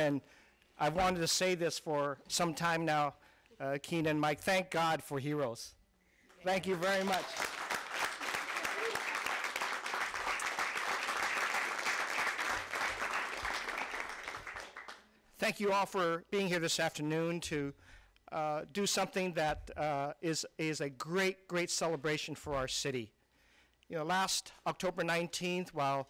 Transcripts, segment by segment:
and I've wanted to say this for some time now, Kina and Mike, thank God for heroes. Thank you very much. Thank you all for being here this afternoon to do something that is a great celebration for our city. You know, last October 19th, while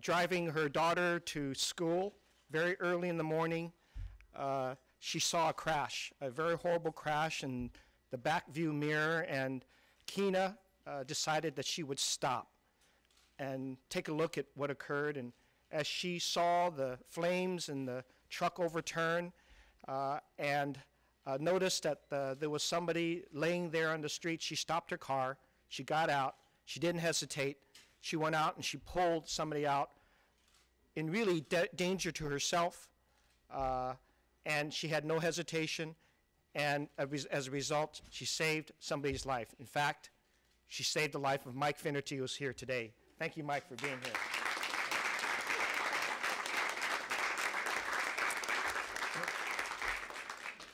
driving her daughter to school very early in the morning, she saw a crash, a very horrible crash in the back view mirror, and Kina decided that she would stop and take a look at what occurred. And as she saw the flames and the truck overturn and noticed that there was somebody laying there on the street, she stopped her car, she got out, she didn't hesitate, she went out and she pulled somebody out in really danger to herself, and she had no hesitation, and as a result, she saved somebody's life. In fact, she saved the life of Mike Finerty, who's here today. Thank you, Mike, for being here.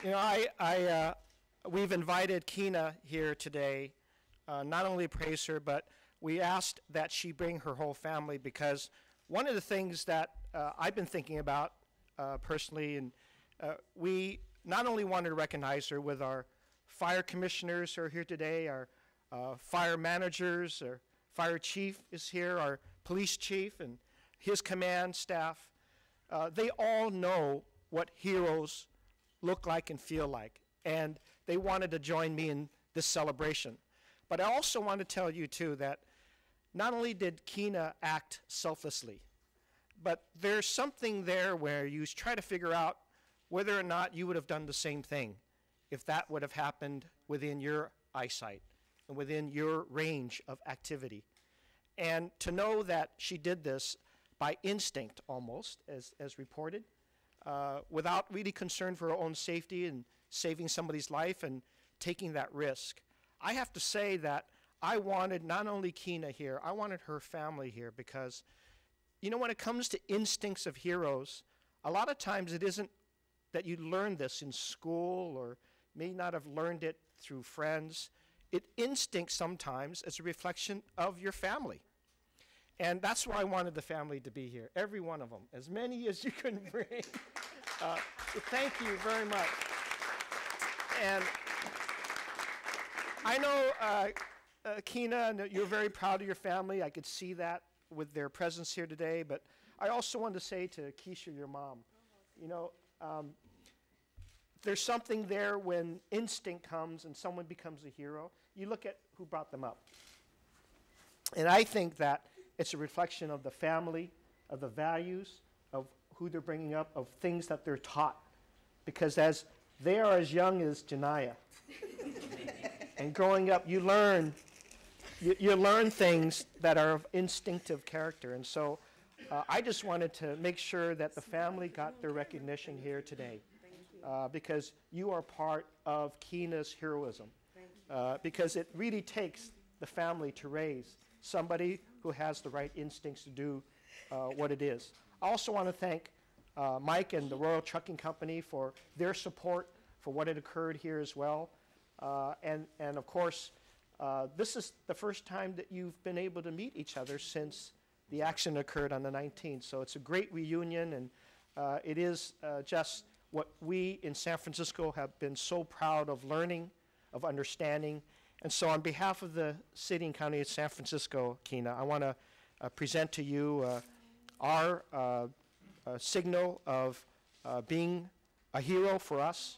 You know, we've invited Kina here today, not only to praise her, but we asked that she bring her whole family, because one of the things that I've been thinking about personally, and we not only wanted to recognize her with our fire commissioners who are here today, our fire managers, our fire chief is here, our police chief and his command staff. They all know what heroes look like and feel like, and they wanted to join me in this celebration. But I also want to tell you too that not only did Kina act selflessly, but there's something there where you try to figure out whether or not you would have done the same thing if that would have happened within your eyesight and within your range of activity. And to know that she did this by instinct almost, as reported, without really concern for her own safety and saving somebody's life and taking that risk. I have to say that I wanted not only Kina here, I wanted her family here, because, you know, when it comes to instincts of heroes, a lot of times it isn't that you learn this in school or may not have learned it through friends. Instinct sometimes is a reflection of your family. And that's why I wanted the family to be here, every one of them, as many as you can bring. So thank you very much. And I know, Kina, you're very proud of your family. I could see that with their presence here today. But I also wanted to say to Keisha, your mom, you know, there's something there when instinct comes and someone becomes a hero. You look at who brought them up. And I think that it's a reflection of the family, of the values, of who they're bringing up, of things that they're taught. Because as they are as young as Janiyah, and growing up, you learn things that are of instinctive character. And so I just wanted to make sure that the family got their recognition here today. Because you are part of Kina's heroism. Because it really takes the family to raise somebody who has the right instincts to do what it is. I also want to thank Mike and the Royal Trucking Company for their support for what had occurred here as well. And of course, this is the first time that you've been able to meet each other since the action occurred on the 19th. So it's a great reunion, and it is just what we in San Francisco have been so proud of learning, of understanding. And so on behalf of the city and county of San Francisco, Kina, I want to present to you our signal of being a hero for us,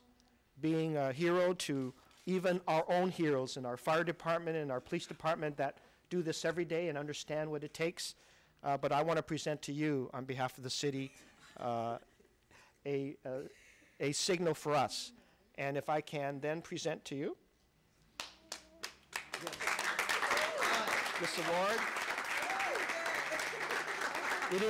being a hero to even our own heroes in our fire department and our police department that do this every day and understand what it takes. But I want to present to you, on behalf of the city, a signal for us. And if I can then present to you this award. It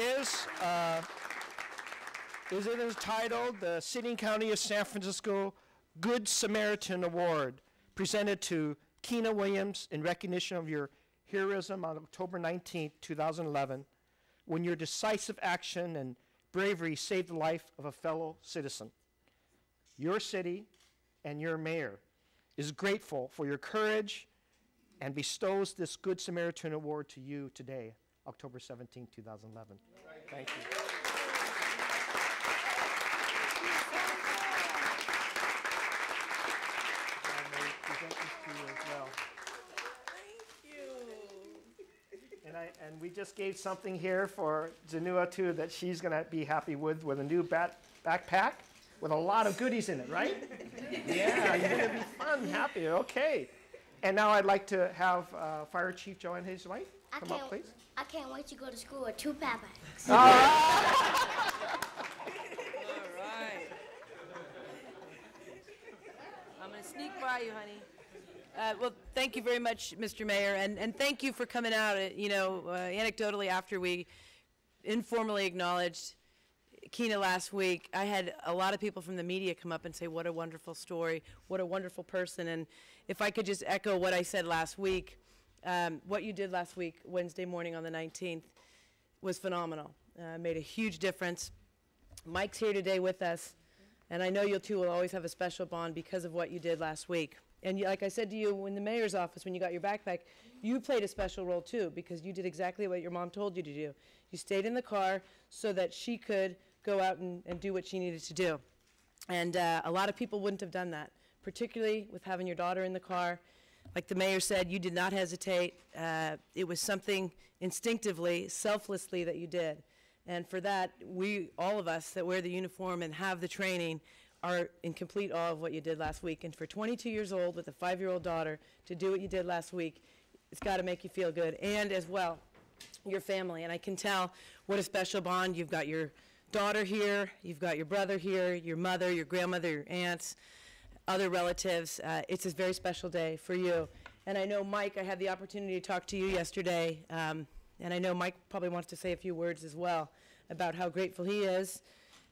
is titled the City and County of San Francisco Good Samaritan Award, presented to Keenia Williams in recognition of your heroism on October 19, 2011, when your decisive action and bravery saved the life of a fellow citizen. Your city and your mayor is grateful for your courage and bestows this Good Samaritan Award to you today, October 17, 2011. Thank you. I may present this to you as well. And we just gave something here for Zanua too that she's going to be happy with a new backpack with a lot of goodies in it, right? Yeah, you're going to be fun, happy. Okay. And now I'd like to have Fire Chief Joanne Hayes-White come up, please. I can't wait to go to school with 2 backpacks. All right. I'm going to sneak by you, honey. Well, thank you very much, Mr. Mayor, and thank you for coming out. Anecdotally, after we informally acknowledged Kina last week, I had a lot of people from the media come up and say, what a wonderful story, what a wonderful person. And if I could just echo what I said last week, what you did last week, Wednesday morning on the 19th, was phenomenal. Made a huge difference. Mike's here today with us, and I know you two will always have a special bond because of what you did last week. And like I said to you in the mayor's office when you got your backpack, you played a special role too, because you did exactly what your mom told you to do. You stayed in the car so that she could go out and do what she needed to do. And a lot of people wouldn't have done that, particularly with having your daughter in the car. Like the mayor said, you did not hesitate. It was something instinctively, selflessly that you did. And for that, all of us that wear the uniform and have the training, are in complete awe of what you did last week. And for 22 years old with a 5-year-old daughter to do what you did last week, it's got to make you feel good. And as well, your family. And I can tell what a special bond. You've got your daughter here, you've got your brother here, your mother, your grandmother, your aunts, other relatives. It's a very special day for you. And I know, Mike, I had the opportunity to talk to you yesterday, and I know Mike probably wants to say a few words as well about how grateful he is.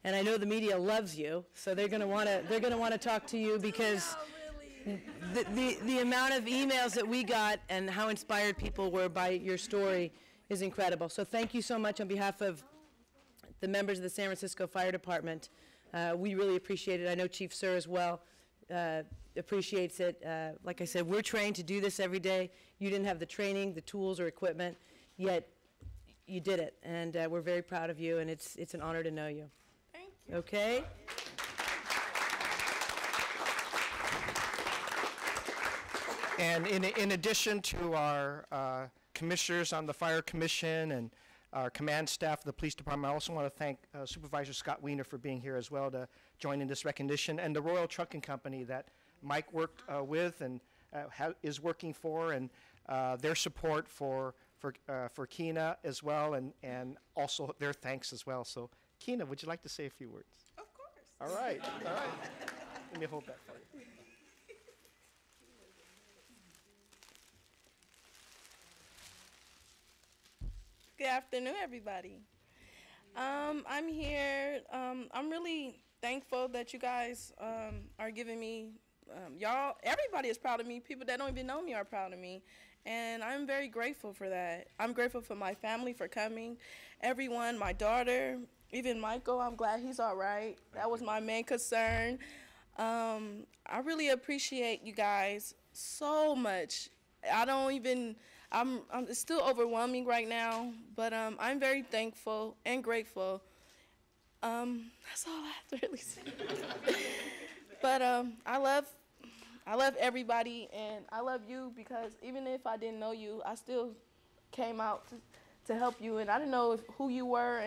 And I know the media loves you, so they're going to want to talk to you because the amount of emails that we got and how inspired people were by your story is incredible. So thank you so much on behalf of the members of the San Francisco Fire Department. We really appreciate it. I know Chief Sir as well appreciates it. Like I said, we're trained to do this every day. You didn't have the training, the tools, or equipment, yet you did it. And we're very proud of you, and it's an honor to know you. Okay? And in addition to our commissioners on the Fire Commission and our command staff of the police department, I also want to thank Supervisor Scott Wiener for being here as well to join in this recognition, and the Royal Trucking Company that Mike worked with and is working for, and their support for Kina as well, and also their thanks as well. So, Kina, would you like to say a few words? Of course. All right. Let me hold that for you. Good afternoon, everybody. I'm here. I'm really thankful that you guys are giving me, everybody is proud of me. People that don't even know me are proud of me. And I'm very grateful for that. I'm grateful for my family for coming. Everyone, my daughter, even Michael, I'm glad he's all right. That was my main concern. I really appreciate you guys so much. It's still overwhelming right now, but I'm very thankful and grateful. That's all I have to really say. But I love everybody, and I love you because even if I didn't know you, I still came out to help you, and I didn't know who you were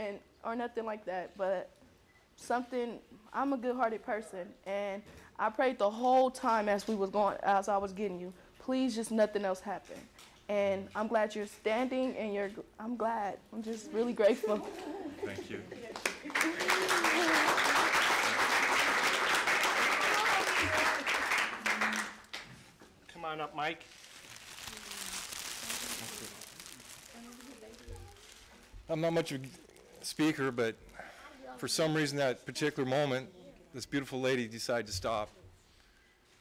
or nothing like that, but I'm a good-hearted person, and I prayed the whole time as I was getting you, please just nothing else happen. And I'm glad you're standing, and I'm glad. I'm just really grateful. Thank you. Come on up, Mike. I'm not much of a speaker, but for some reason that particular moment, this beautiful lady decided to stop.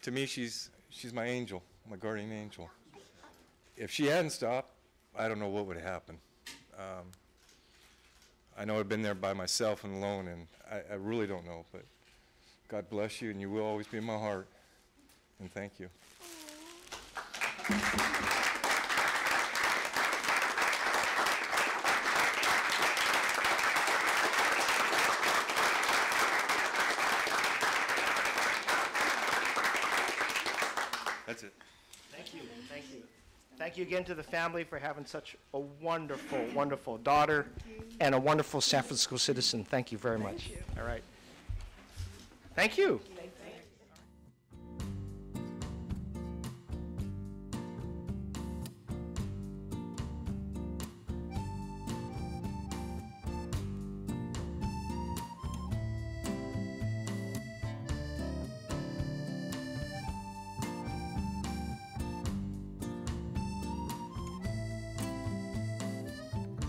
To me, she's my angel, my guardian angel. If she hadn't stopped, I don't know what would have happened. I know I've been there by myself and alone, and I really don't know, but God bless you, and you will always be in my heart. And thank you. That's it. Thank you, thank you. Thank you again to the family for having such a wonderful, wonderful daughter and a wonderful San Francisco citizen. Thank you very much. All right. Thank you.